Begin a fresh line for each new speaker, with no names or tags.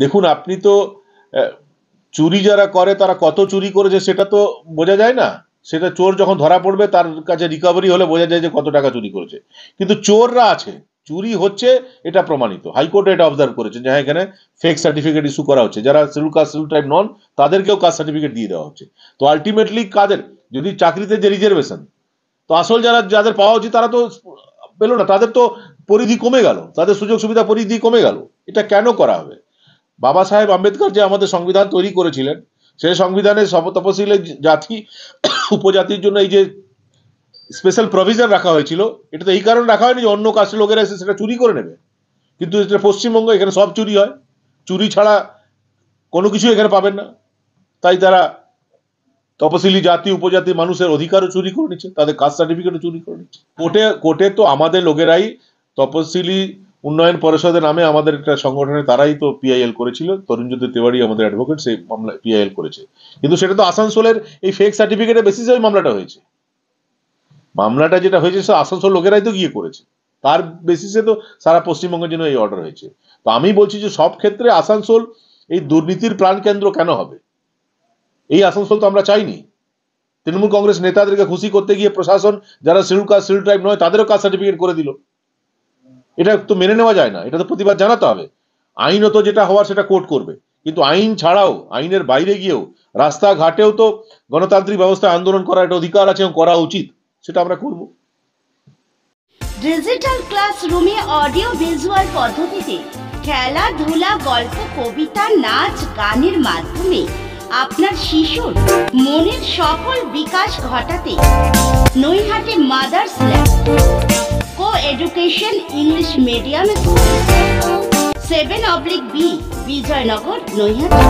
দেখুন, আপনি তো চুরি যারা করে তারা কত চুরি করেছে সেটা তো বোঝা যায় না। সেটা চোর যখন ধরা পড়বে তার কাছে রিকভারি হলে বোঝা যায় যে কত টাকা চুরি করেছে। কিন্তু চোররা আছে, চুরি হচ্ছে, এটা প্রমাণিত। হাইকোর্টে এটা অবজার্ভ করেছে যে হ্যাঁ, এখানে ফেক সার্টিফিকেট ইস্যু করা হচ্ছে। যারা শিডিউল কাস্ট শিডিউল ট্রাইব নন তাদেরকেও কাস্ট সার্টিফিকেট দিয়ে দেওয়া হচ্ছে। তো আলটিমেটলি কাদের, যদি চাকরিতে যে রিজার্ভেশন, তো আসল যাদের পাওয়া উচিত তারা তো পেলো না, তাদের তো পরিধি কমে গেল, তাদের সুযোগ সুবিধা পরিধি কমে গেল। এটা কেন করা হবে? বাবা সাহেব আম্বেদকর যে আমাদের সংবিধান তৈরি করেছিলেন, সেই সংবিধানে তপশিলি জাতি উপজাতির জন্য এই যে স্পেশাল প্রভিশন রাখা হয়েছিল, এটা তো এই কারণে রাখা হয়নি যে অন্য কাস্টের লোকেরা এসে সেটা চুরি করে নেবে। কিন্তু এটা পশ্চিমবঙ্গ, এখানে সব চুরি হয়, চুরি ছাড়া কোনো কিছু এখানে পাবেন না। তাই তারা তপশিলি জাতি উপজাতি মানুষের অধিকারও চুরি করে নিচ্ছে, তাদের কাস্ট সার্টিফিকেটও চুরি করে নিচ্ছে। কোর্টে তো আমাদের লোকেরাই, তপশিলি উন্নয়ন পরিষদের নামে আমাদের একটা সংগঠনে তারাই তো পিআইএল করেছিল। তরুণজ্যোতি তেওয়ারি আমাদের অ্যাডভোকেট, সেই মামলা পিআইএল করেছে। কিন্তু সেটা তো আসানসোলের এই ফেক সার্টিফিকেটের বেসিসে ওই মামলাটা হয়েছে। মামলাটা যেটা হয়েছে সে আসানসোল লোকেরাই তো গিয়ে করেছে, তার বেসিসে তো সারা পশ্চিমবঙ্গের জন্য এই অর্ডার হয়েছে। তো আমি বলছি যে সব ক্ষেত্রে আসানসোল এই দুর্নীতির প্রাণ কেন্দ্র কেন হবে? এই আসানসোল তো আমরা চাইনি। তৃণমূল কংগ্রেস নেতাদেরকে খুশি করতে গিয়ে প্রশাসন যারা শিডিউল কাস্ট শিডিউল ট্রাইব নয় তাদেরও কাস্ট সার্টিফিকেট করে দিল। এটা তো মেনে নেওয়া যায় না, এটা তো প্রতিবাদ জানাতে হবে। আইনত যেটা হওয়ার সেটা কোর্ট করবে, কিন্তু আইন ছাড়াও, আইনের বাইরে গিয়েও রাস্তাঘাটেও তো গণতান্ত্রিক ব্যবস্থায় আন্দোলন করার একটা অধিকার আছে এবং করা উচিত, সেটা আমরা করব।
ডিজিটাল ক্লাসরুমে অডিও ভিজুয়াল পদ্ধতিতে খেলাধুলা, গল্প, কবিতা, নাচ, গানের মাধ্যমে আপনার শিশুর মনের সফল বিকাশ ঘটাতে Naihati mother's lab co education English medium school 7/B Bijoynagar, Naihati.